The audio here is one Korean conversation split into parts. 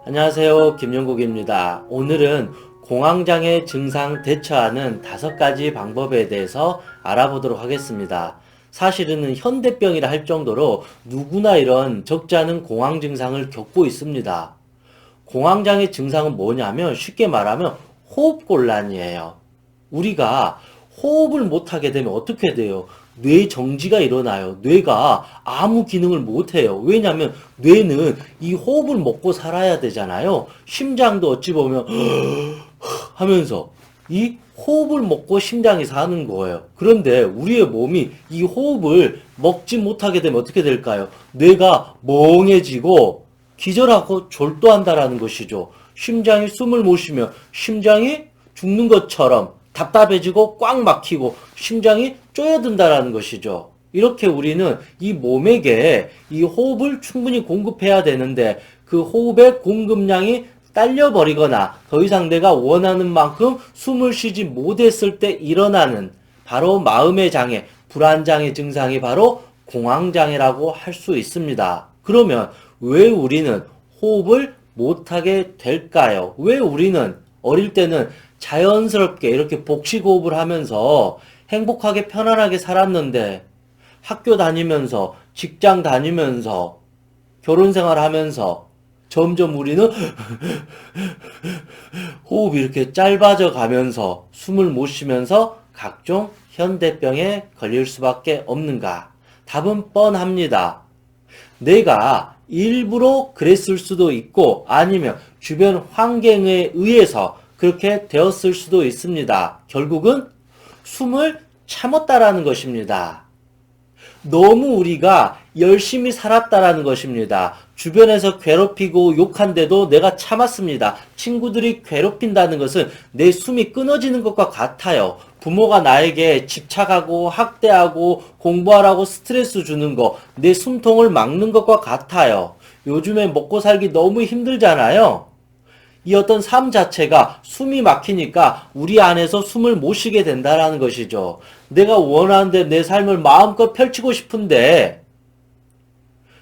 안녕하세요. 김영국입니다. 오늘은 공황장애 증상 대처하는 5가지 방법에 대해서 알아보도록 하겠습니다. 사실은 현대병이라 할 정도로 누구나 이런 적지 않은 공황 증상을 겪고 있습니다. 공황장애 증상은 뭐냐면 쉽게 말하면 호흡곤란이에요. 우리가 호흡을 못하게 되면 어떻게 돼요? 뇌 정지가 일어나요. 뇌가 아무 기능을 못해요. 왜냐하면 뇌는 이 호흡을 먹고 살아야 되잖아요. 심장도 어찌 보면 하면서 이 호흡을 먹고 심장이 사는 거예요. 그런데 우리의 몸이 이 호흡을 먹지 못하게 되면 어떻게 될까요? 뇌가 멍해지고 기절하고 졸도한다라는 것이죠. 심장이 숨을 못 쉬면 심장이 죽는 것처럼 답답해지고 꽉 막히고 심장이 쪼여든다라는 것이죠. 이렇게 우리는 이 몸에게 이 호흡을 충분히 공급해야 되는데 그 호흡의 공급량이 딸려버리거나 더 이상 내가 원하는 만큼 숨을 쉬지 못했을 때 일어나는 바로 마음의 장애, 불안장애 증상이 바로 공황장애라고 할 수 있습니다. 그러면 왜 우리는 호흡을 못하게 될까요? 왜 우리는 어릴 때는 자연스럽게 이렇게 복식호흡을 하면서 행복하게 편안하게 살았는데 학교 다니면서 직장 다니면서 결혼 생활하면서 점점 우리는 호흡이 이렇게 짧아져 가면서 숨을 못 쉬면서 각종 현대병에 걸릴 수밖에 없는가? 답은 뻔합니다. 내가 일부러 그랬을 수도 있고 아니면 주변 환경에 의해서 그렇게 되었을 수도 있습니다. 결국은 숨을 참았다라는 것입니다. 너무 우리가 열심히 살았다라는 것입니다. 주변에서 괴롭히고 욕한데도 내가 참았습니다. 친구들이 괴롭힌다는 것은 내 숨이 끊어지는 것과 같아요. 부모가 나에게 집착하고 학대하고 공부하라고 스트레스 주는 거, 내 숨통을 막는 것과 같아요. 요즘에 먹고 살기 너무 힘들잖아요. 이 어떤 삶 자체가 숨이 막히니까 우리 안에서 숨을 못 쉬게 된다라는 것이죠. 내가 원하는데 내 삶을 마음껏 펼치고 싶은데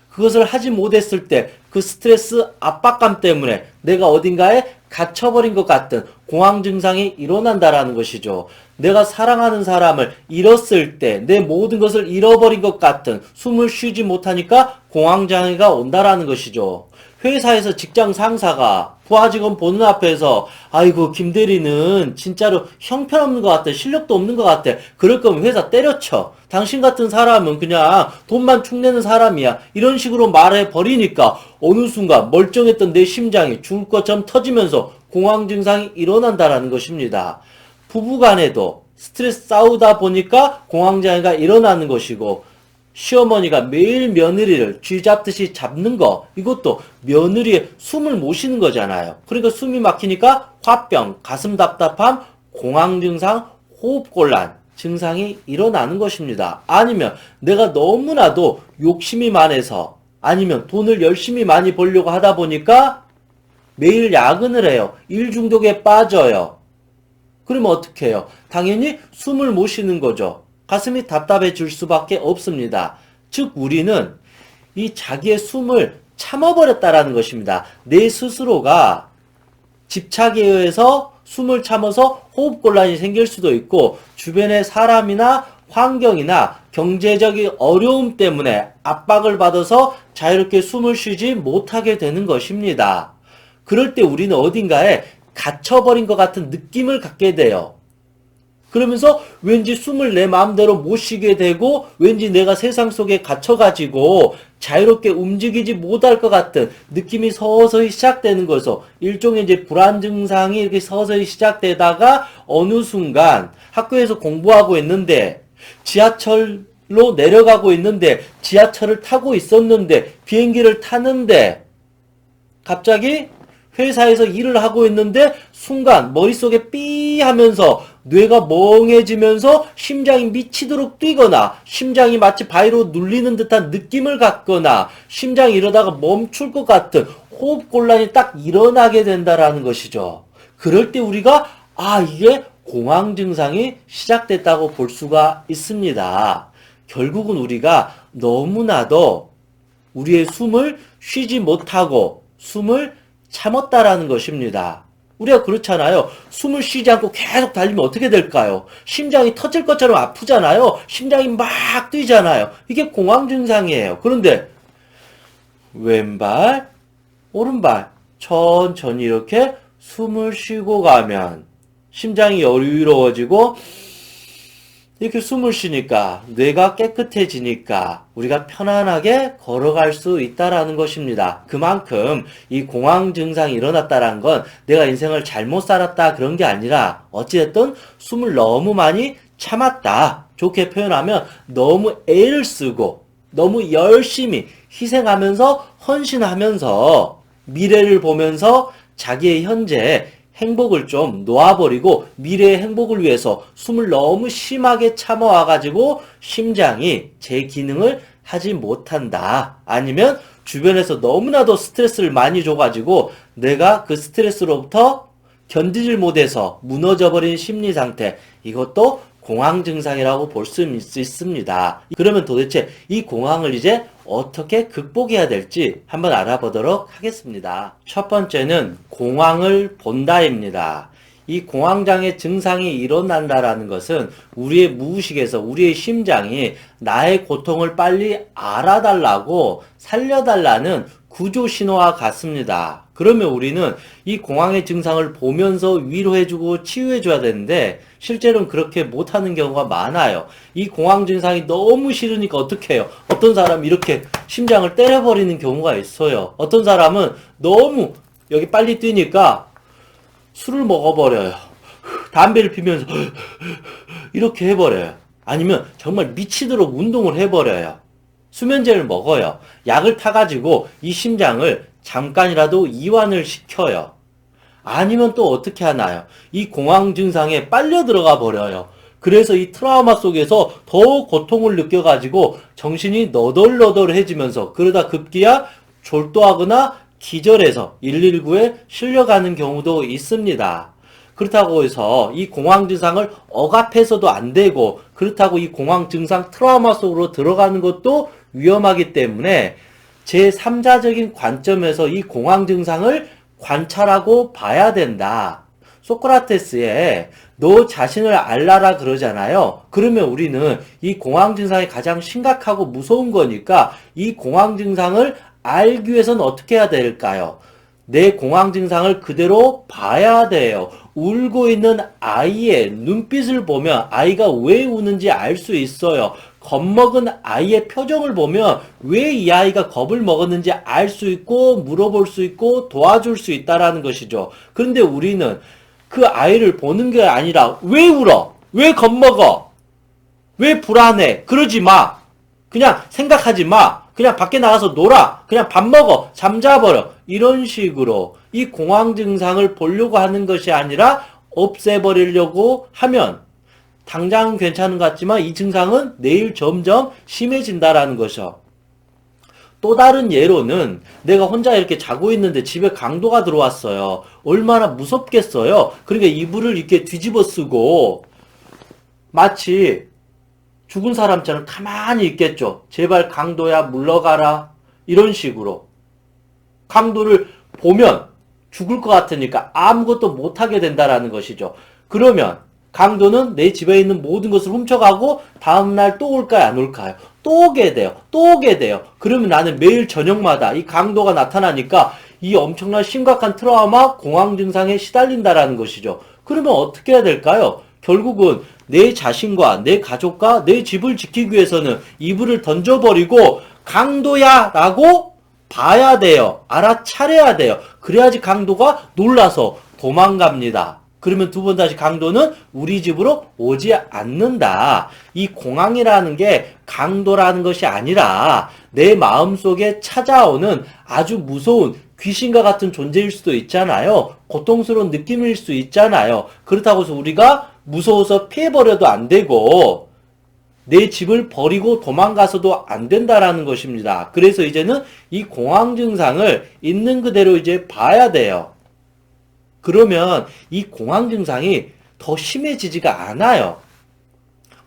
그것을 하지 못했을 때 그 스트레스 압박감 때문에 내가 어딘가에 갇혀버린 것 같은 공황 증상이 일어난다라는 것이죠. 내가 사랑하는 사람을 잃었을 때 내 모든 것을 잃어버린 것 같은 숨을 쉬지 못하니까 공황 장애가 온다라는 것이죠. 회사에서 직장 상사가 부하 직원 보는 앞에서 아이고 김 대리는 진짜로 형편없는 것 같아, 실력도 없는 것 같아, 그럴 거면 회사 때려쳐, 당신 같은 사람은 그냥 돈만 축내는 사람이야, 이런 식으로 말해버리니까 어느 순간 멀쩡했던 내 심장이 죽을 것처럼 터지면서 공황 증상이 일어난다라는 것입니다. 부부간에도 스트레스 싸우다 보니까 공황장애가 일어나는 것이고, 시어머니가 매일 며느리를 쥐잡듯이 잡는 거, 이것도 며느리의 숨을 못 쉬는 거잖아요. 그러니까 숨이 막히니까 화병, 가슴 답답함, 공황증상, 호흡곤란 증상이 일어나는 것입니다. 아니면 내가 너무나도 욕심이 많아서, 아니면 돈을 열심히 많이 벌려고 하다 보니까 매일 야근을 해요. 일 중독에 빠져요. 그러면 어떻게 해요? 당연히 숨을 못 쉬는 거죠. 가슴이 답답해질 수밖에 없습니다. 즉 우리는 이 자기의 숨을 참아버렸다라는 것입니다. 내 스스로가 집착에 의해서 숨을 참아서 호흡곤란이 생길 수도 있고, 주변의 사람이나 환경이나 경제적인 어려움 때문에 압박을 받아서 자유롭게 숨을 쉬지 못하게 되는 것입니다. 그럴 때 우리는 어딘가에 갇혀버린 것 같은 느낌을 갖게 돼요. 그러면서 왠지 숨을 내 마음대로 못 쉬게 되고, 왠지 내가 세상 속에 갇혀가지고 자유롭게 움직이지 못할 것 같은 느낌이 서서히 시작되는 거죠. 일종의 이제 불안 증상이 이렇게 서서히 시작되다가 어느 순간 학교에서 공부하고 있는데, 지하철로 내려가고 있는데, 지하철을 타고 있었는데, 비행기를 타는데 갑자기 회사에서 일을 하고 있는데 순간 머릿속에 삐 하면서 뇌가 멍해지면서 심장이 미치도록 뛰거나, 심장이 마치 바위로 눌리는 듯한 느낌을 갖거나, 심장이 이러다가 멈출 것 같은 호흡곤란이 딱 일어나게 된다라는 것이죠. 그럴 때 우리가 이게 공황 증상이 시작됐다고 볼 수가 있습니다. 결국은 우리가 너무나도 우리의 숨을 쉬지 못하고 숨을 참았다라는 것입니다. 우리가 그렇잖아요. 숨을 쉬지 않고 계속 달리면 어떻게 될까요? 심장이 터질 것처럼 아프잖아요. 심장이 막 뛰잖아요. 이게 공황 증상이에요. 그런데 왼발, 오른발 천천히 이렇게 숨을 쉬고 가면 심장이 여유로워지고 이렇게 숨을 쉬니까 뇌가 깨끗해지니까 우리가 편안하게 걸어갈 수 있다라는 것입니다. 그만큼 이 공황 증상이 일어났다는 건 내가 인생을 잘못 살았다 그런 게 아니라 어찌됐든 숨을 너무 많이 참았다. 좋게 표현하면 너무 애를 쓰고 너무 열심히 희생하면서 헌신하면서 미래를 보면서 자기의 현재 행복을 좀 놓아버리고 미래의 행복을 위해서 숨을 너무 심하게 참아와가지고 심장이 제 기능을 하지 못한다. 아니면 주변에서 너무나도 스트레스를 많이 줘가지고 내가 그 스트레스로부터 견디질 못해서 무너져버린 심리 상태. 이것도 공황 증상이라고 볼 수 있습니다. 그러면 도대체 이 공황을 이제 어떻게 극복해야 될지 한번 알아보도록 하겠습니다. 첫 번째는 공황을 본다입니다. 이 공황장애 증상이 일어난다라는 것은 우리의 무의식에서 우리의 심장이 나의 고통을 빨리 알아달라고 살려달라는 구조 신호와 같습니다. 그러면 우리는 이 공황의 증상을 보면서 위로해주고 치유해줘야 되는데 실제로는 그렇게 못하는 경우가 많아요. 이 공황 증상이 너무 싫으니까 어떻게 해요? 어떤 사람은 이렇게 심장을 때려버리는 경우가 있어요. 어떤 사람은 너무 여기 빨리 뛰니까 술을 먹어버려요. 담배를 피면서 이렇게 해버려요. 아니면 정말 미치도록 운동을 해버려요. 수면제를 먹어요. 약을 타가지고 이 심장을 잠깐이라도 이완을 시켜요. 아니면 또 어떻게 하나요? 이 공황 증상에 빨려 들어가 버려요. 그래서 이 트라우마 속에서 더 고통을 느껴가지고 정신이 너덜너덜해지면서 그러다 급기야 졸도하거나 기절해서 119에 실려가는 경우도 있습니다. 그렇다고 해서 이 공황 증상을 억압해서도 안 되고 그렇다고 이 공황 증상 트라우마 속으로 들어가는 것도 위험하기 때문에 제3자적인 관점에서 이 공황 증상을 관찰하고 봐야 된다. 소크라테스의 너 자신을 알라라 그러잖아요. 그러면 우리는 이 공황 증상이 가장 심각하고 무서운 거니까 이 공황 증상을 알기 위해서는 어떻게 해야 될까요? 내 공황 증상을 그대로 봐야 돼요. 울고 있는 아이의 눈빛을 보면 아이가 왜 우는지 알 수 있어요. 겁먹은 아이의 표정을 보면 왜 이 아이가 겁을 먹었는지 알 수 있고 물어볼 수 있고 도와줄 수 있다라는 것이죠. 그런데 우리는 그 아이를 보는 게 아니라 왜 울어? 왜 겁먹어? 왜 불안해? 그러지 마. 그냥 생각하지 마. 그냥 밖에 나가서 놀아. 그냥 밥 먹어. 잠자버려. 이런 식으로 이 공황 증상을 보려고 하는 것이 아니라 없애버리려고 하면 당장은 괜찮은 것 같지만 이 증상은 내일 점점 심해진다라는 것이죠. 또 다른 예로는 내가 혼자 이렇게 자고 있는데 집에 강도가 들어왔어요. 얼마나 무섭겠어요. 그러니까 이불을 이렇게 뒤집어 쓰고 마치 죽은 사람처럼 가만히 있겠죠. 제발 강도야 물러가라. 이런 식으로. 강도를 보면 죽을 것 같으니까 아무것도 못하게 된다라는 것이죠. 그러면 강도는 내 집에 있는 모든 것을 훔쳐가고 다음날 또 올까요? 안 올까요? 또 오게 돼요. 또 오게 돼요. 그러면 나는 매일 저녁마다 이 강도가 나타나니까 이 엄청난 심각한 트라우마, 공황 증상에 시달린다라는 것이죠. 그러면 어떻게 해야 될까요? 결국은 내 자신과 내 가족과 내 집을 지키기 위해서는 이불을 던져버리고 강도야 라고 봐야 돼요. 알아차려야 돼요. 그래야지 강도가 놀라서 도망갑니다. 그러면 두 번 다시 강도는 우리 집으로 오지 않는다. 이 공황이라는 게 강도라는 것이 아니라 내 마음속에 찾아오는 아주 무서운 귀신과 같은 존재일 수도 있잖아요. 고통스러운 느낌일 수 있잖아요. 그렇다고 해서 우리가 무서워서 피해버려도 안 되고 내 집을 버리고 도망가서도 안 된다라는 것입니다. 그래서 이제는 이 공황 증상을 있는 그대로 이제 봐야 돼요. 그러면 이 공황 증상이 더 심해지지가 않아요.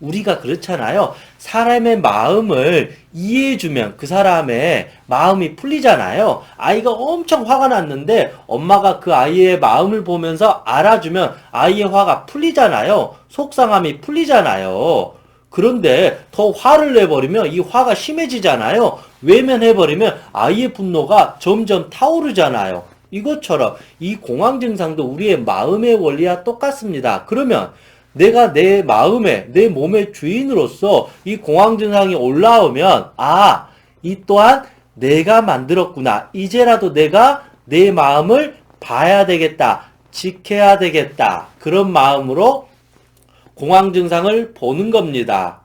우리가 그렇잖아요. 사람의 마음을 이해해주면 그 사람의 마음이 풀리잖아요. 아이가 엄청 화가 났는데 엄마가 그 아이의 마음을 보면서 알아주면 아이의 화가 풀리잖아요. 속상함이 풀리잖아요. 그런데 더 화를 내버리면 이 화가 심해지잖아요. 외면해버리면 아이의 분노가 점점 타오르잖아요. 이것처럼 이 공황 증상도 우리의 마음의 원리와 똑같습니다. 그러면 내가 내 마음에, 내 몸의 주인으로서 이 공황 증상이 올라오면, 아, 이 또한 내가 만들었구나. 이제라도 내가 내 마음을 봐야 되겠다. 지켜야 되겠다. 그런 마음으로 공황 증상을 보는 겁니다.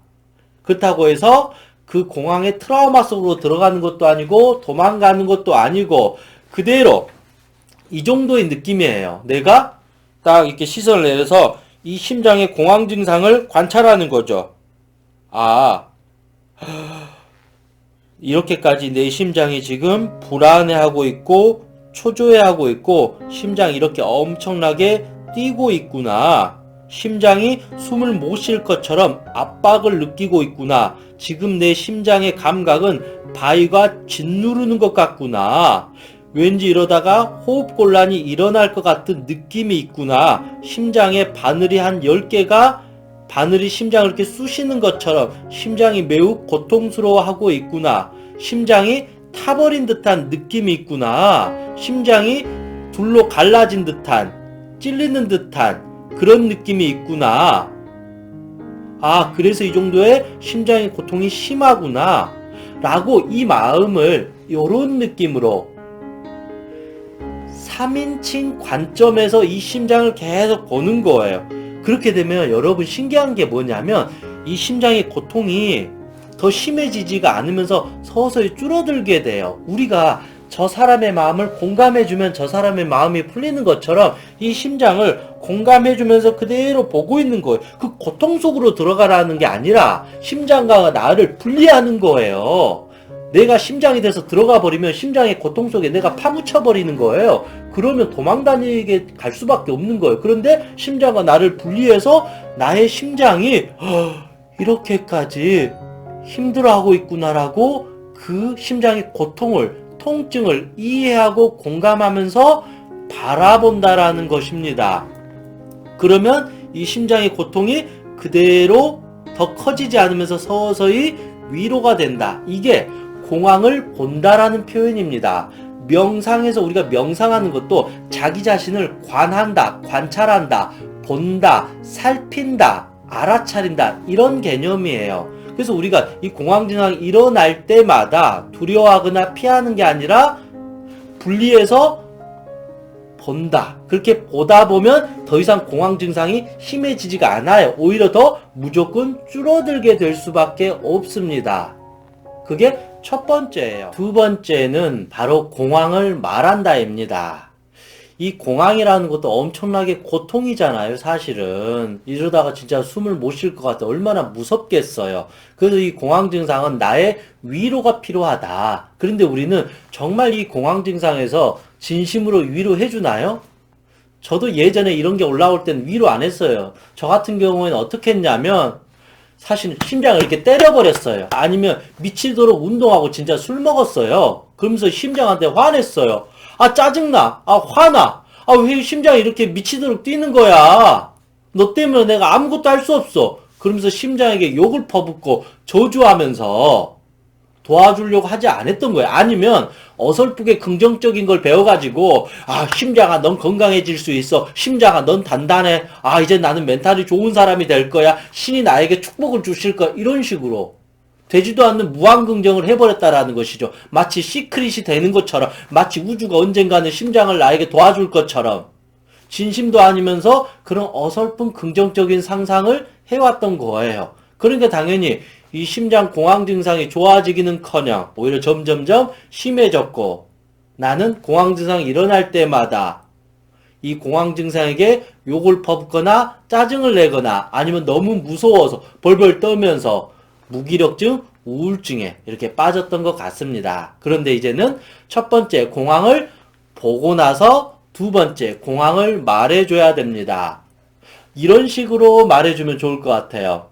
그렇다고 해서 그 공황의 트라우마 속으로 들어가는 것도 아니고 도망가는 것도 아니고 그대로 이 정도의 느낌이에요. 내가 딱 이렇게 시선을 내려서 이 심장의 공황 증상을 관찰하는 거죠. 아, 이렇게까지 내 심장이 지금 불안해하고 있고 초조해하고 있고 심장이 이렇게 엄청나게 뛰고 있구나. 심장이 숨을 못 쉴 것처럼 압박을 느끼고 있구나. 지금 내 심장의 감각은 바위가 짓누르는 것 같구나. 왠지 이러다가 호흡곤란이 일어날 것 같은 느낌이 있구나. 심장에 바늘이 한 10개가 바늘이 심장을 이렇게 쑤시는 것처럼 심장이 매우 고통스러워하고 있구나. 심장이 타버린 듯한 느낌이 있구나. 심장이 둘로 갈라진 듯한, 찔리는 듯한 그런 느낌이 있구나. 아, 그래서 이 정도의 심장의 고통이 심하구나. 라고 이 마음을 이런 느낌으로 3인칭 관점에서 이 심장을 계속 보는 거예요. 그렇게 되면 여러분 신기한 게 뭐냐면 이 심장의 고통이 더 심해지지가 않으면서 서서히 줄어들게 돼요. 우리가 저 사람의 마음을 공감해주면 저 사람의 마음이 풀리는 것처럼 이 심장을 공감해주면서 그대로 보고 있는 거예요. 그 고통 속으로 들어가라는 게 아니라 심장과 나를 분리하는 거예요. 내가 심장이 돼서 들어가 버리면 심장의 고통 속에 내가 파묻혀 버리는 거예요. 그러면 도망 다니게 갈 수밖에 없는 거예요. 그런데 심장과 나를 분리해서 나의 심장이 이렇게까지 힘들어하고 있구나라고 그 심장의 고통을, 통증을 이해하고 공감하면서 바라본다라는 것입니다. 그러면 이 심장의 고통이 그대로 더 커지지 않으면서 서서히 위로가 된다. 이게 공황을 본다라는 표현입니다. 명상에서 우리가 명상하는 것도 자기 자신을 관한다, 관찰한다, 본다, 살핀다, 알아차린다 이런 개념이에요. 그래서 우리가 이 공황 증상이 일어날 때마다 두려워하거나 피하는 게 아니라 분리해서 본다. 그렇게 보다 보면 더 이상 공황 증상이 심해지지가 않아요. 오히려 더 무조건 줄어들게 될 수밖에 없습니다. 그게 첫 번째예요. 두 번째는 바로 공황을 말한다입니다. 이 공황이라는 것도 엄청나게 고통이잖아요, 사실은. 이러다가 진짜 숨을 못 쉴 것 같아. 얼마나 무섭겠어요. 그래서 이 공황 증상은 나의 위로가 필요하다. 그런데 우리는 정말 이 공황 증상에서 진심으로 위로해주나요? 저도 예전에 이런 게 올라올 땐 위로 안 했어요. 저 같은 경우에는 어떻게 했냐면 사실 심장을 이렇게 때려버렸어요. 아니면 미치도록 운동하고 진짜 술 먹었어요. 그러면서 심장한테 화냈어요. 아, 짜증나. 아, 화나. 아, 왜 심장이 이렇게 미치도록 뛰는 거야? 너 때문에 내가 아무것도 할 수 없어. 그러면서 심장에게 욕을 퍼붓고 저주하면서 도와주려고 하지 않았던 거예요. 아니면 어설프게 긍정적인 걸 배워가지고 아, 심장아 넌 건강해질 수 있어. 심장아 넌 단단해. 아, 이제 나는 멘탈이 좋은 사람이 될 거야. 신이 나에게 축복을 주실 거야. 이런 식으로 되지도 않는 무한긍정을 해버렸다라는 것이죠. 마치 시크릿이 되는 것처럼, 마치 우주가 언젠가는 심장을 나에게 도와줄 것처럼 진심도 아니면서 그런 어설픈 긍정적인 상상을 해왔던 거예요. 그러니까 당연히 이 심장 공황 증상이 좋아지기는커녕 오히려 점점점 심해졌고, 나는 공황 증상이 일어날 때마다 이 공황 증상에게 욕을 퍼붓거나 짜증을 내거나 아니면 너무 무서워서 벌벌 떨면서 무기력증, 우울증에 이렇게 빠졌던 것 같습니다. 그런데 이제는 첫 번째 공황을 보고 나서 두 번째 공황을 말해줘야 됩니다. 이런 식으로 말해주면 좋을 것 같아요.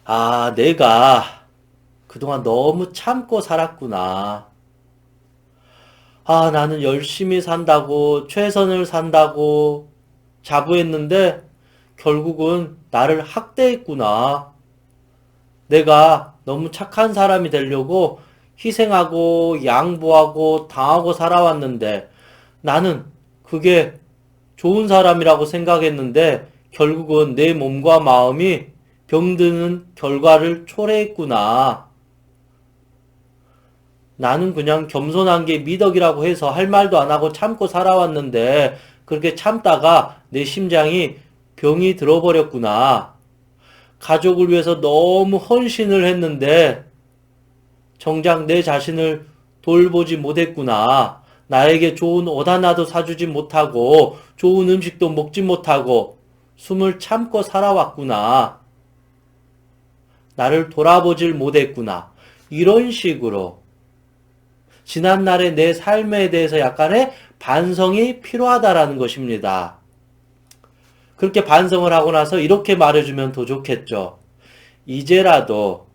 아, 내가 그동안 너무 참고 살았구나. 아, 나는 열심히 산다고, 최선을 산다고 자부했는데, 결국은 나를 학대했구나. 내가 너무 착한 사람이 되려고 희생하고, 양보하고, 당하고 살아왔는데, 나는 그게 좋은 사람이라고 생각했는데, 결국은 내 몸과 마음이 병드는 결과를 초래했구나. 나는 그냥 겸손한 게 미덕이라고 해서 할 말도 안 하고 참고 살아왔는데 그렇게 참다가 내 심장이 병이 들어버렸구나. 가족을 위해서 너무 헌신을 했는데 정작 내 자신을 돌보지 못했구나. 나에게 좋은 옷 하나도 사주지 못하고 좋은 음식도 먹지 못하고 숨을 참고 살아왔구나. 나를 돌아보질 못했구나. 이런 식으로 지난날의 내 삶에 대해서 약간의 반성이 필요하다라는 것입니다. 그렇게 반성을 하고 나서 이렇게 말해주면 더 좋겠죠. 이제라도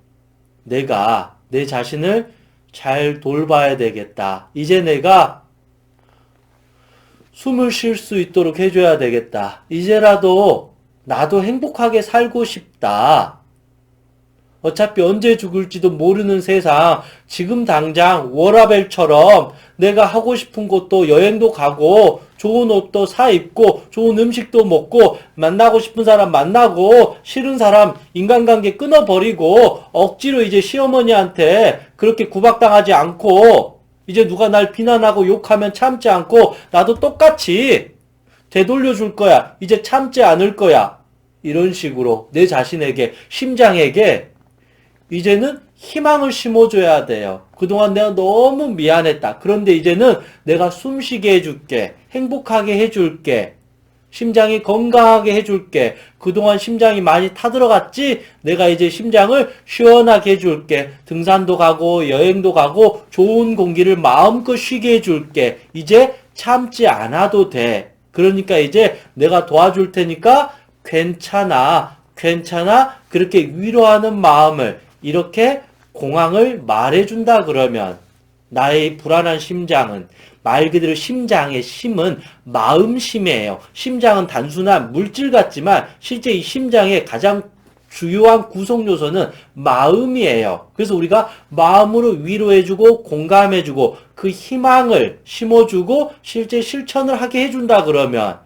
내가 내 자신을 잘 돌봐야 되겠다. 이제 내가 숨을 쉴 수 있도록 해줘야 되겠다. 이제라도 나도 행복하게 살고 싶다. 어차피 언제 죽을지도 모르는 세상, 지금 당장 워라벨처럼 내가 하고 싶은 곳도 여행도 가고, 좋은 옷도 사 입고, 좋은 음식도 먹고, 만나고 싶은 사람 만나고, 싫은 사람 인간관계 끊어버리고, 억지로 이제 시어머니한테 그렇게 구박당하지 않고, 이제 누가 날 비난하고 욕하면 참지 않고, 나도 똑같이 되돌려줄 거야. 이제 참지 않을 거야. 이런 식으로 내 자신에게, 심장에게 이제는 희망을 심어줘야 돼요. 그동안 내가 너무 미안했다. 그런데 이제는 내가 숨쉬게 해줄게. 행복하게 해줄게. 심장이 건강하게 해줄게. 그동안 심장이 많이 타들어갔지? 내가 이제 심장을 시원하게 해줄게. 등산도 가고 여행도 가고 좋은 공기를 마음껏 쉬게 해줄게. 이제 참지 않아도 돼. 그러니까 이제 내가 도와줄 테니까 괜찮아. 괜찮아. 그렇게 위로하는 마음을 이렇게 공황을 말해준다 그러면 나의 불안한 심장은 말 그대로 심장의 심은 마음심이에요. 심장은 단순한 물질 같지만 실제 이 심장의 가장 주요한 구성 요소는 마음이에요. 그래서 우리가 마음으로 위로해주고 공감해주고 그 희망을 심어주고 실제 실천을 하게 해준다 그러면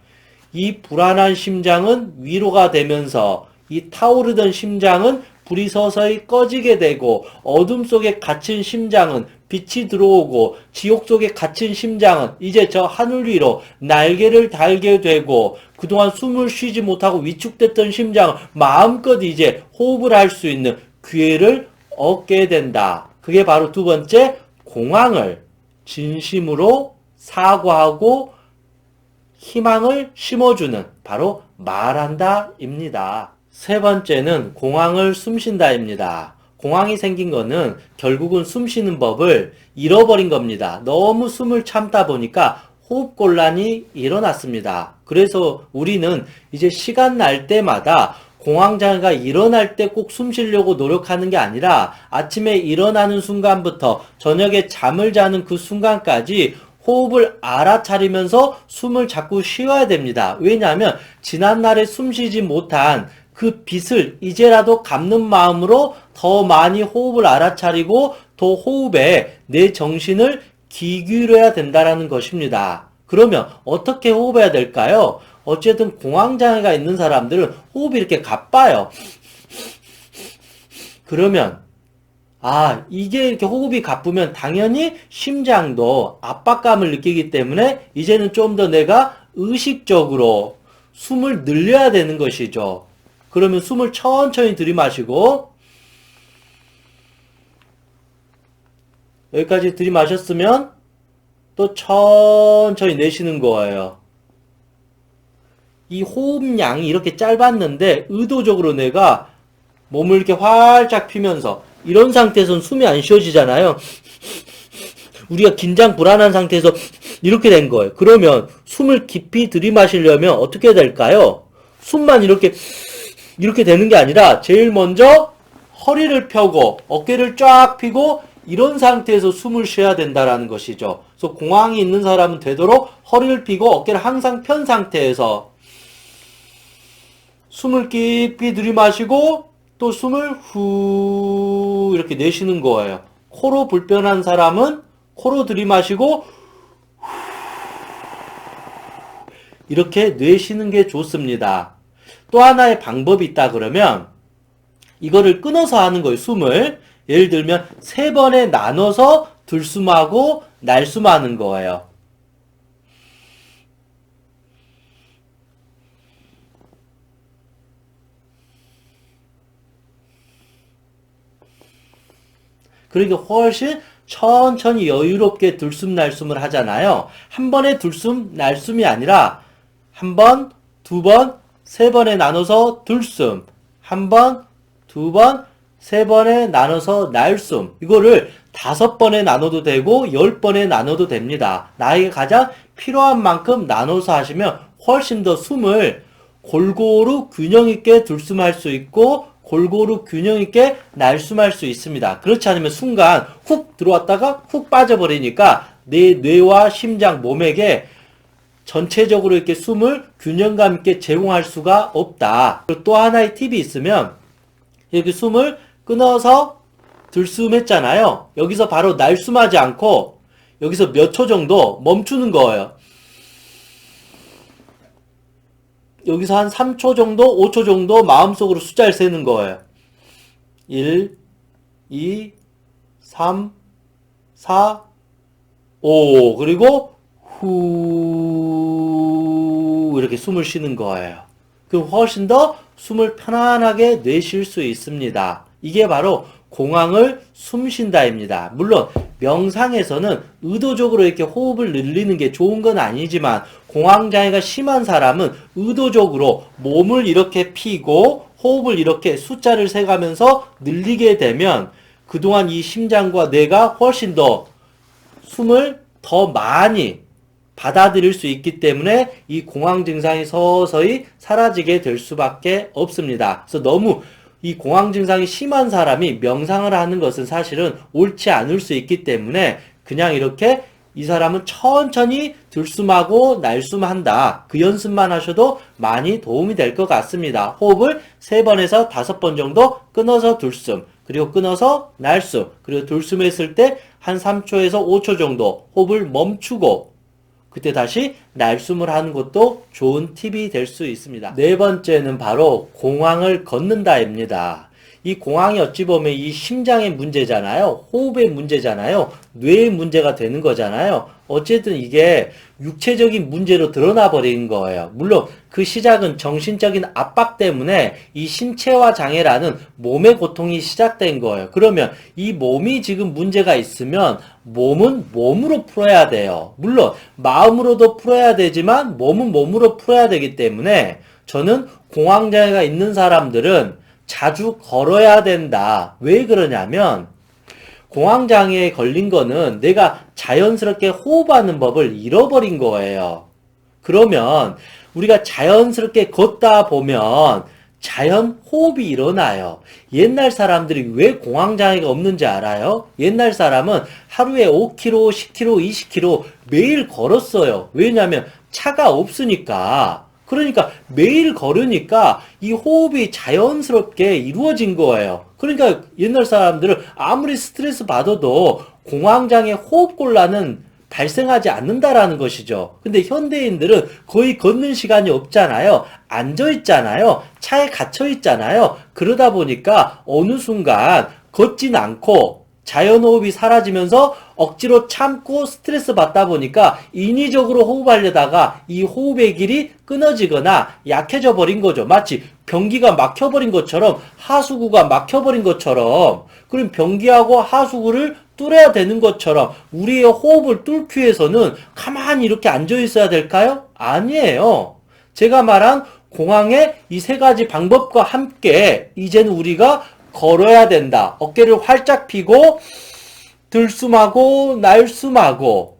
이 불안한 심장은 위로가 되면서 이 타오르던 심장은 불이 서서히 꺼지게 되고 어둠 속에 갇힌 심장은 빛이 들어오고 지옥 속에 갇힌 심장은 이제 저 하늘 위로 날개를 달게 되고 그동안 숨을 쉬지 못하고 위축됐던 심장은 마음껏 이제 호흡을 할 수 있는 기회를 얻게 된다. 그게 바로 두 번째 공황을 진심으로 사과하고 희망을 심어주는 바로 말한다입니다. 세 번째는 공황을 숨쉰다입니다. 공황이 생긴 거는 결국은 숨쉬는 법을 잃어버린 겁니다. 너무 숨을 참다 보니까 호흡곤란이 일어났습니다. 그래서 우리는 이제 시간 날 때마다 공황장애가 일어날 때 꼭 숨 쉬려고 노력하는 게 아니라 아침에 일어나는 순간부터 저녁에 잠을 자는 그 순간까지 호흡을 알아차리면서 숨을 자꾸 쉬어야 됩니다. 왜냐하면 지난날에 숨 쉬지 못한 그 빚을 이제라도 갚는 마음으로 더 많이 호흡을 알아차리고 더 호흡에 내 정신을 기울여야 된다라는 것입니다. 그러면 어떻게 호흡해야 될까요? 어쨌든 공황장애가 있는 사람들은 호흡이 이렇게 가빠요. 그러면 이게 이렇게 호흡이 가쁘면 당연히 심장도 압박감을 느끼기 때문에 이제는 좀 더 내가 의식적으로 숨을 늘려야 되는 것이죠. 그러면 숨을 천천히 들이마시고 여기까지 들이마셨으면 또 천천히 내쉬는 거예요. 이 호흡량이 이렇게 짧았는데 의도적으로 내가 몸을 이렇게 활짝 피면서 이런 상태에서는 숨이 안 쉬어지잖아요. 우리가 긴장 불안한 상태에서 이렇게 된 거예요. 그러면 숨을 깊이 들이마시려면 어떻게 될까요? 숨만 이렇게 되는 게 아니라 제일 먼저 허리를 펴고 어깨를 쫙 펴고 이런 상태에서 숨을 쉬어야 된다라는 것이죠. 그래서 공황이 있는 사람은 되도록 허리를 펴고 어깨를 항상 편 상태에서 숨을 깊이 들이마시고 또 숨을 후 이렇게 내쉬는 거예요. 코로 불편한 사람은 코로 들이마시고 이렇게 내쉬는 게 좋습니다. 또 하나의 방법이 있다 그러면 이거를 끊어서 하는 거예요. 숨을 예를 들면 3번에 나눠서 들숨하고 날숨하는 거예요. 그러니까 훨씬 천천히 여유롭게 들숨 날숨을 하잖아요. 한 번에 들숨 날숨이 아니라 한 번, 2번, 3번에 나눠서 들숨, 한 번, 2번, 3번에 나눠서 날숨. 이거를 5번에 나눠도 되고 10번에 나눠도 됩니다. 나에게 가장 필요한 만큼 나눠서 하시면 훨씬 더 숨을 골고루 균형 있게 들숨할 수 있고 골고루 균형 있게 날숨할 수 있습니다. 그렇지 않으면 순간 훅 들어왔다가 훅 빠져버리니까 내 뇌와 심장, 몸에게 전체적으로 이렇게 숨을 균형감 있게 제공할 수가 없다. 그리고 또 하나의 팁이 있으면 이렇게 숨을 끊어서 들숨했잖아요. 여기서 바로 날숨하지 않고 여기서 몇 초 정도 멈추는 거예요. 여기서 한 3초 정도, 5초 정도 마음속으로 숫자를 세는 거예요. 1, 2, 3, 4, 5 그리고 후 이렇게 숨을 쉬는 거예요. 그럼 훨씬 더 숨을 편안하게 내쉴 수 있습니다. 이게 바로 공황을 숨쉰다입니다. 물론 명상에서는 의도적으로 이렇게 호흡을 늘리는 게 좋은 건 아니지만 공황장애가 심한 사람은 의도적으로 몸을 이렇게 피고 호흡을 이렇게 숫자를 세가면서 늘리게 되면 그동안 이 심장과 뇌가 훨씬 더 숨을 더 많이 받아들일 수 있기 때문에 이 공황 증상이 서서히 사라지게 될 수밖에 없습니다. 그래서 너무 이 공황 증상이 심한 사람이 명상을 하는 것은 사실은 옳지 않을 수 있기 때문에 그냥 이렇게 이 사람은 천천히 들숨하고 날숨한다. 그 연습만 하셔도 많이 도움이 될 것 같습니다. 호흡을 3번에서 5번 정도 끊어서 들숨, 그리고 끊어서 날숨, 그리고 들숨했을 때 한 3초에서 5초 정도 호흡을 멈추고 그때 다시 날숨을 하는 것도 좋은 팁이 될 수 있습니다. 4번째는 바로 공황을 걷는다입니다. 이 공황이 어찌 보면 이 심장의 문제잖아요. 호흡의 문제잖아요. 뇌의 문제가 되는 거잖아요. 어쨌든 이게 육체적인 문제로 드러나 버린 거예요. 물론 그 시작은 정신적인 압박 때문에 이 신체화 장애라는 몸의 고통이 시작된 거예요. 그러면 이 몸이 지금 문제가 있으면 몸은 몸으로 풀어야 돼요. 물론 마음으로도 풀어야 되지만 몸은 몸으로 풀어야 되기 때문에 저는 공황장애가 있는 사람들은 자주 걸어야 된다. 왜 그러냐면 공황장애에 걸린 거는 내가 자연스럽게 호흡하는 법을 잃어버린 거예요. 그러면 우리가 자연스럽게 걷다 보면 자연 호흡이 일어나요. 옛날 사람들이 왜 공황장애가 없는지 알아요? 옛날 사람은 하루에 5km, 10km, 20km 매일 걸었어요. 왜냐하면 차가 없으니까. 그러니까 매일 걸으니까 이 호흡이 자연스럽게 이루어진 거예요. 그러니까 옛날 사람들은 아무리 스트레스 받아도 공황장애 호흡곤란은 발생하지 않는다라는 것이죠. 근데 현대인들은 거의 걷는 시간이 없잖아요. 앉아있잖아요. 차에 갇혀있잖아요. 그러다 보니까 어느 순간 걷진 않고 자연호흡이 사라지면서 억지로 참고 스트레스 받다 보니까 인위적으로 호흡하려다가 이 호흡의 길이 끊어지거나 약해져 버린 거죠. 마치 변기가 막혀버린 것처럼 하수구가 막혀버린 것처럼 그럼 변기하고 하수구를 뚫어야 되는 것처럼 우리의 호흡을 뚫기 위해서는 가만히 이렇게 앉아 있어야 될까요? 아니에요. 제가 말한 공황의 이 3가지 방법과 함께 이제는 우리가 걸어야 된다. 어깨를 활짝 펴고 들숨하고 날숨하고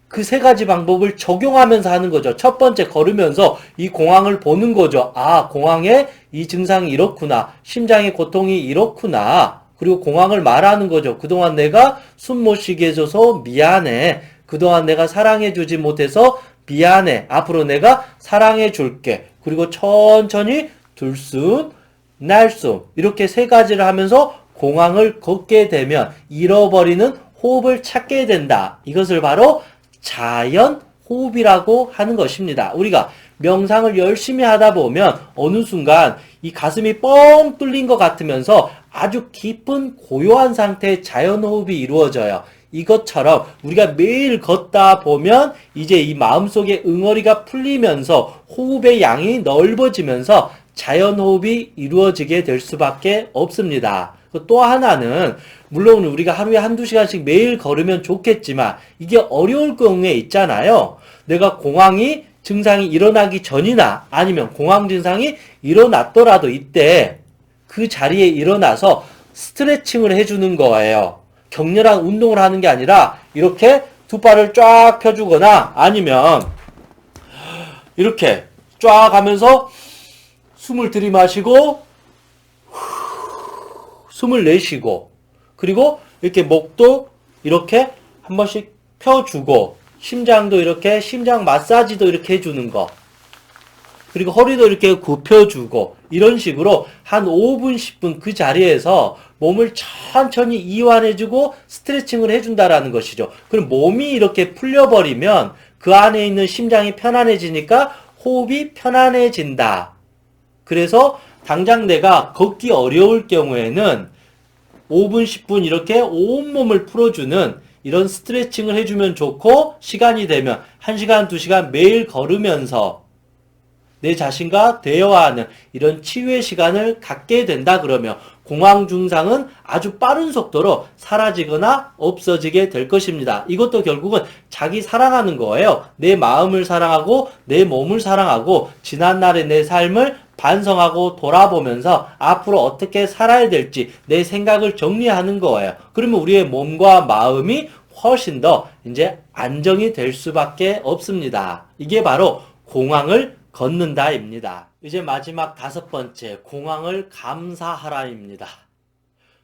그 3가지 방법을 적용하면서 하는 거죠. 첫 번째 걸으면서 이 공황을 보는 거죠. 아, 공황에 이 증상이 이렇구나. 심장의 고통이 이렇구나. 그리고 공황을 말하는 거죠. 그동안 내가 숨 못 쉬게 해줘서 미안해. 그동안 내가 사랑해주지 못해서 미안해. 앞으로 내가 사랑해줄게. 그리고 천천히 들숨, 날숨 이렇게 세 가지를 하면서 공황을 걷게 되면 잃어버리는 호흡을 찾게 된다. 이것을 바로 자연 호흡이라고 하는 것입니다. 우리가 명상을 열심히 하다 보면 어느 순간 이 가슴이 뻥 뚫린 것 같으면서 아주 깊은 고요한 상태의 자연 호흡이 이루어져요. 이것처럼 우리가 매일 걷다 보면 이제 이 마음속에 응어리가 풀리면서 호흡의 양이 넓어지면서 자연 호흡이 이루어지게 될 수밖에 없습니다. 또 하나는 물론 우리가 하루에 한두 시간씩 매일 걸으면 좋겠지만 이게 어려울 경우에 있잖아요. 내가 공황이 증상이 일어나기 전이나 아니면 공황 증상이 일어났더라도 이때 그 자리에 일어나서 스트레칭을 해주는 거예요. 격렬한 운동을 하는 게 아니라 이렇게 두 발을 쫙 펴주거나 아니면 이렇게 쫙 하면서 숨을 들이마시고 숨을 내쉬고 그리고 이렇게 목도 이렇게 한 번씩 펴주고 심장도 이렇게 심장 마사지도 이렇게 해주는 거 그리고 허리도 이렇게 굽혀주고 이런 식으로 한 5분 10분 그 자리에서 몸을 천천히 이완해주고 스트레칭을 해준다라는 것이죠. 그럼 몸이 이렇게 풀려버리면 그 안에 있는 심장이 편안해지니까 호흡이 편안해진다. 그래서 당장 내가 걷기 어려울 경우에는 5분 10분 이렇게 온몸을 풀어주는 이런 스트레칭을 해주면 좋고 시간이 되면 1시간 2시간 매일 걸으면서 내 자신과 대화하는 이런 치유의 시간을 갖게 된다 그러면 공황 증상은 아주 빠른 속도로 사라지거나 없어지게 될 것입니다. 이것도 결국은 자기 사랑하는 거예요. 내 마음을 사랑하고 내 몸을 사랑하고 지난날의 내 삶을 반성하고 돌아보면서 앞으로 어떻게 살아야 될지 내 생각을 정리하는 거예요. 그러면 우리의 몸과 마음이 훨씬 더 이제 안정이 될 수밖에 없습니다. 이게 바로 공황을 걷는다입니다. 이제 마지막 5번째, 공황을 감사하라입니다.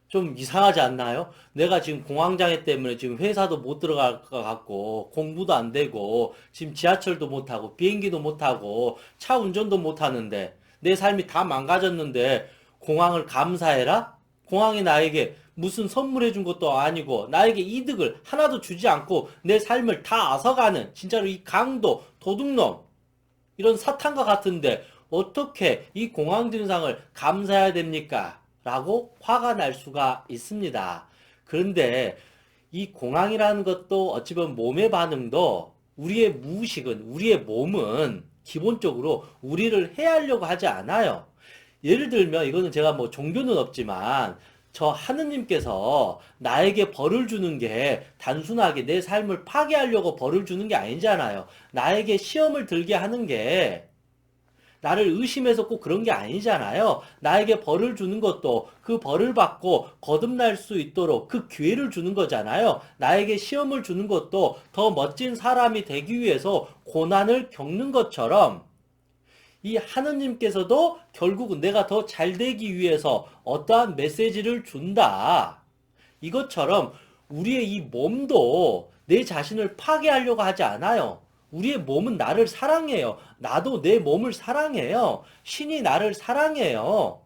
좀 이상하지 않나요? 내가 지금 공황장애 때문에 지금 회사도 못 들어갈 것 같고 공부도 안 되고 지금 지하철도 못 타고 비행기도 못 타고 차 운전도 못 하는데 내 삶이 다 망가졌는데 공황을 감사해라? 공황이 나에게 무슨 선물해 준 것도 아니고 나에게 이득을 하나도 주지 않고 내 삶을 다 앗아가는 진짜로 이 강도, 도둑놈 이런 사탄과 같은데 어떻게 이 공황 증상을 감사해야 됩니까? 라고 화가 날 수가 있습니다. 그런데 이 공황이라는 것도 어찌 보면 몸의 반응도 우리의 무의식은, 우리의 몸은 기본적으로 우리를 해하려고 하지 않아요. 예를 들면 이거는 제가 뭐 종교는 없지만 저 하느님께서 나에게 벌을 주는 게 단순하게 내 삶을 파괴하려고 벌을 주는 게 아니잖아요. 나에게 시험을 들게 하는 게 나를 의심해서 꼭 그런 게 아니잖아요. 나에게 벌을 주는 것도 그 벌을 받고 거듭날 수 있도록 그 기회를 주는 거잖아요. 나에게 시험을 주는 것도 더 멋진 사람이 되기 위해서 고난을 겪는 것처럼 이 하느님께서도 결국은 내가 더 잘 되기 위해서 어떠한 메시지를 준다. 이것처럼 우리의 이 몸도 내 자신을 파괴하려고 하지 않아요. 우리의 몸은 나를 사랑해요. 나도 내 몸을 사랑해요. 신이 나를 사랑해요.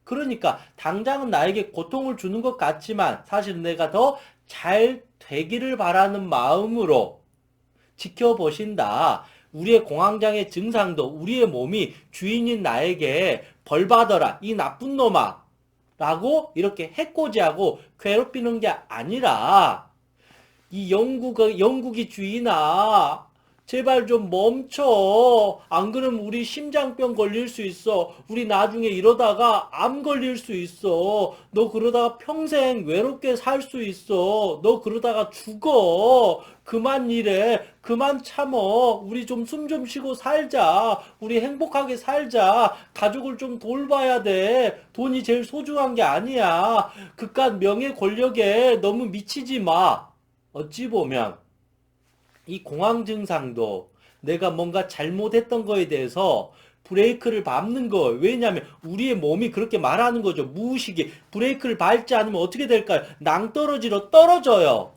그러니까 당장은 나에게 고통을 주는 것 같지만 사실 내가 더 잘 되기를 바라는 마음으로 지켜보신다. 우리의 공황장애 증상도 우리의 몸이 주인인 나에게 벌 받아라 이 나쁜 놈아 라고 이렇게 해코지하고 괴롭히는 게 아니라 이 영국이 주인아 제발 좀 멈춰. 안 그러면 우리 심장병 걸릴 수 있어. 우리 나중에 이러다가 암 걸릴 수 있어. 너 그러다가 평생 외롭게 살 수 있어. 너 그러다가 죽어. 그만 일해. 그만 참어. 우리 좀 숨 좀 쉬고 살자. 우리 행복하게 살자. 가족을 좀 돌봐야 돼. 돈이 제일 소중한 게 아니야. 그깟 명예 권력에 너무 미치지 마. 어찌 보면 이 공황 증상도 내가 뭔가 잘못했던 거에 대해서 브레이크를 밟는 거예요. 왜냐하면 우리의 몸이 그렇게 말하는 거죠. 무의식이 브레이크를 밟지 않으면 어떻게 될까요? 낭떠러지로 떨어져요.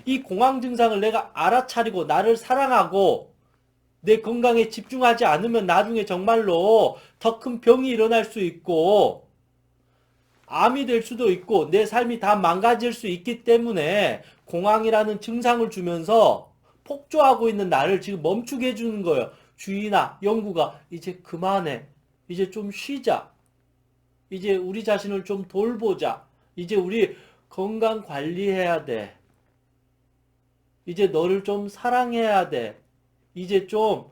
이 공황 증상을 내가 알아차리고 나를 사랑하고 내 건강에 집중하지 않으면 나중에 정말로 더 큰 병이 일어날 수 있고 암이 될 수도 있고 내 삶이 다 망가질 수 있기 때문에 공황이라는 증상을 주면서 폭주하고 있는 나를 지금 멈추게 해주는 거예요. 주의나 연구가 이제 그만해. 이제 좀 쉬자. 이제 우리 자신을 좀 돌보자. 이제 우리 건강 관리해야 돼. 이제 너를 좀 사랑해야 돼. 이제 좀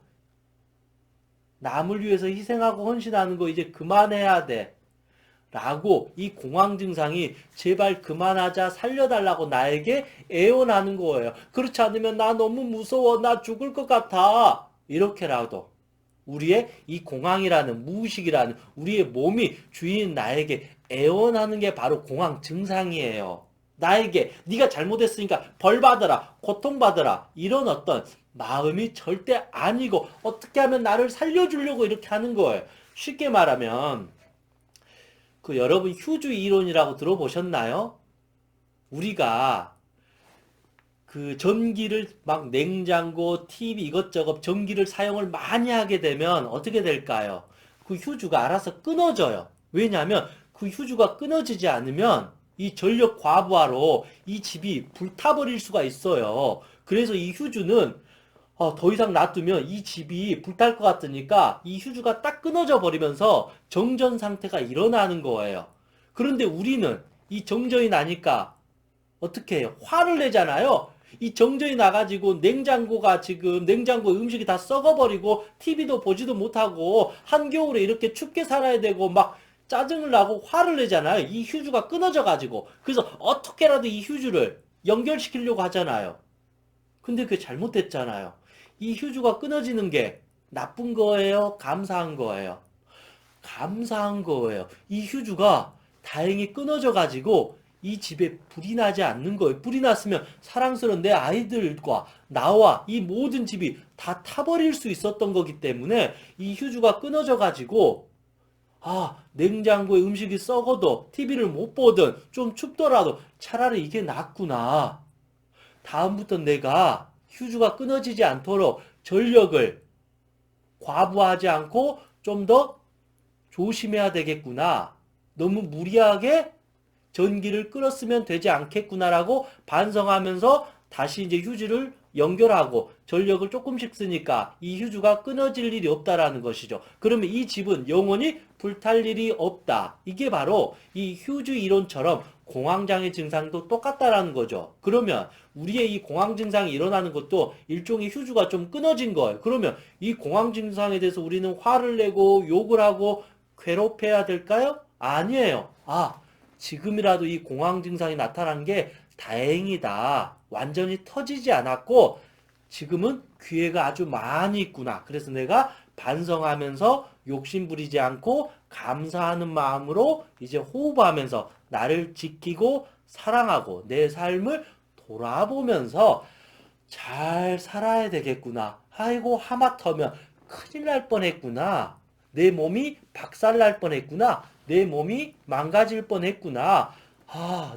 남을 위해서 희생하고 헌신하는 거 이제 그만해야 돼. 라고 이 공황 증상이 제발 그만하자 살려달라고 나에게 애원하는 거예요. 그렇지 않으면 나 너무 무서워. 나 죽을 것 같아. 이렇게라도 우리의 이 공황이라는 무의식이라는 우리의 몸이 주인 나에게 애원하는 게 바로 공황 증상이에요. 나에게 네가 잘못했으니까 벌 받아라, 고통 받아라 이런 어떤 마음이 절대 아니고 어떻게 하면 나를 살려주려고 이렇게 하는 거예요. 쉽게 말하면 그 여러분 휴즈 이론이라고 들어보셨나요? 우리가 그 전기를 막 냉장고, TV 이것저것 전기를 사용을 많이 하게 되면 어떻게 될까요? 그 휴즈가 알아서 끊어져요. 왜냐하면 그 휴즈가 끊어지지 않으면 이 전력 과부하로 이 집이 불타버릴 수가 있어요. 그래서 이 휴즈는 더 이상 놔두면 이 집이 불탈 것 같으니까 이 휴즈가 딱 끊어져 버리면서 정전 상태가 일어나는 거예요. 그런데 우리는 이 정전이 나니까 어떻게 해요? 화를 내잖아요. 이 정전이 나가지고 냉장고가 지금 냉장고 음식이 다 썩어버리고 TV도 보지도 못하고 한겨울에 이렇게 춥게 살아야 되고 막 짜증을 나고 화를 내잖아요. 이 휴즈가 끊어져 가지고. 그래서 어떻게라도 이 휴즈를 연결시키려고 하잖아요. 근데 그게 잘못됐잖아요. 이 휴즈가 끊어지는 게 나쁜 거예요? 감사한 거예요? 감사한 거예요. 이 휴즈가 다행히 끊어져 가지고 이 집에 불이 나지 않는 거예요. 불이 났으면 사랑스러운 내 아이들과 나와 이 모든 집이 다 타버릴 수 있었던 거기 때문에 이 휴즈가 끊어져 가지고 냉장고에 음식이 썩어도 TV를 못 보든 좀 춥더라도 차라리 이게 낫구나. 다음부터 내가 휴즈가 끊어지지 않도록 전력을 과부하지 않고 좀 더 조심해야 되겠구나. 너무 무리하게 전기를 끌었으면 되지 않겠구나라고 반성하면서 다시 이제 휴즈를 연결하고 전력을 조금씩 쓰니까 이 휴즈가 끊어질 일이 없다라는 것이죠. 그러면 이 집은 영원히 불탈 일이 없다. 이게 바로 이 휴즈 이론처럼 공황장애 증상도 똑같다라는 거죠. 그러면 우리의 이 공황 증상이 일어나는 것도 일종의 휴즈가 좀 끊어진 거예요. 그러면 이 공황 증상에 대해서 우리는 화를 내고 욕을 하고 괴롭혀야 될까요? 아니에요. 지금이라도 이 공황 증상이 나타난 게 다행이다. 완전히 터지지 않았고 지금은 기회가 아주 많이 있구나. 그래서 내가 반성하면서 욕심 부리지 않고 감사하는 마음으로 이제 호흡하면서 나를 지키고 사랑하고 내 삶을 돌아보면서 잘 살아야 되겠구나. 아이고 하마터면 큰일 날 뻔했구나. 내 몸이 박살날 뻔했구나. 내 몸이 망가질 뻔했구나.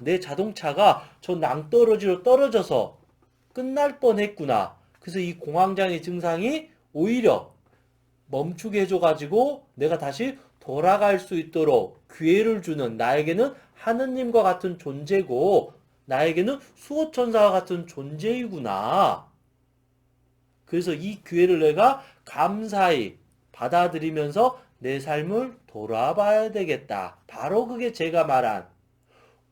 내 자동차가 저 낭떠러지로 떨어져서 끝날 뻔했구나. 그래서 이 공황장애 증상이 오히려 멈추게 해줘가지고 내가 다시 돌아갈 수 있도록 기회를 주는 나에게는 하느님과 같은 존재고 나에게는 수호천사와 같은 존재이구나. 그래서 이 기회를 내가 감사히 받아들이면서 내 삶을 돌아봐야 되겠다. 바로 그게 제가 말한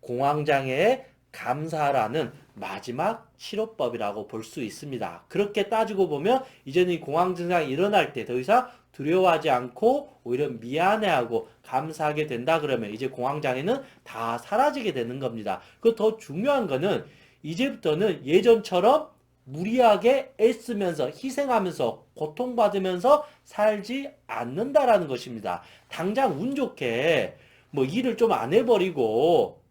공황장애에 감사라는 마지막 치료법이라고 볼 수 있습니다. 그렇게 따지고 보면 이제는 이 공황 증상이 일어날 때 더 이상 두려워하지 않고 오히려 미안해하고 감사하게 된다 그러면 이제 공황장애는 다 사라지게 되는 겁니다. 그 더 중요한 거는 이제부터는 예전처럼 무리하게 애쓰면서 희생하면서 고통받으면서 살지 않는다라는 것입니다. 당장 운 좋게 뭐 일을 좀 안 해버리고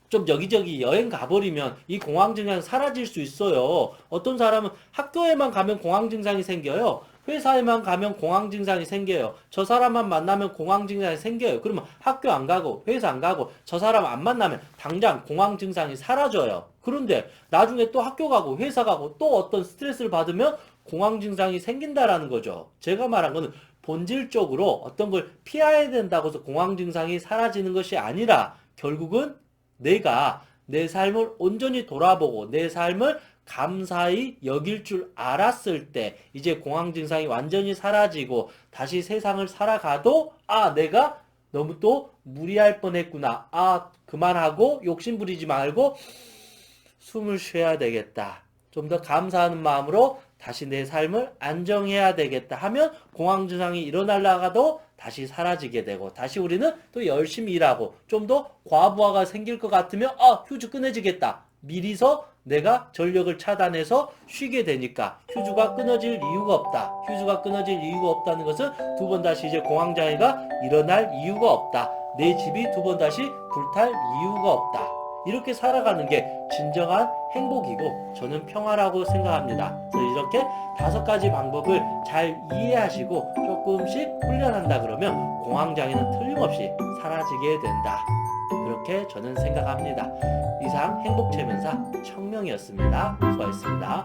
좀 여기저기 여행 가버리면 이 공황 증상이 사라질 수 있어요. 어떤 사람은 학교에만 가면 공황 증상이 생겨요. 회사에만 가면 공황 증상이 생겨요. 저 사람만 만나면 공황 증상이 생겨요. 그러면 학교 안 가고 회사 안 가고 저 사람 안 만나면 당장 공황 증상이 사라져요. 그런데 나중에 또 학교 가고 회사 가고 또 어떤 스트레스를 받으면 공황 증상이 생긴다라는 거죠. 제가 말한 거는 본질적으로 어떤 걸 피해야 된다고 해서 공황 증상이 사라지는 것이 아니라 결국은 내가 내 삶을 온전히 돌아보고 내 삶을 감사히 여길 줄 알았을 때 이제 공황 증상이 완전히 사라지고 다시 세상을 살아가도 내가 너무 또 무리할 뻔했구나. 그만하고 욕심 부리지 말고 숨을 쉬어야 되겠다. 좀 더 감사하는 마음으로 다시 내 삶을 안정해야 되겠다 하면 공황 증상이 일어나려가도 다시 사라지게 되고 다시 우리는 또 열심히 일하고 좀 더 과부하가 생길 것 같으면 휴주 끊어지겠다. 미리서 내가 전력을 차단해서 쉬게 되니까 휴주가 끊어질 이유가 없다. 휴주가 끊어질 이유가 없다는 것은 두 번 다시 이제 공황장애가 일어날 이유가 없다. 내 집이 두 번 다시 불탈 이유가 없다. 이렇게 살아가는 게 진정한 행복이고 저는 평화라고 생각합니다. 그래서 이렇게 5가지 방법을 잘 이해하시고 조금씩 훈련한다 그러면 공황장애는 틀림없이 사라지게 된다. 그렇게 저는 생각합니다. 이상 행복체면사 청명이었습니다. 수고하셨습니다.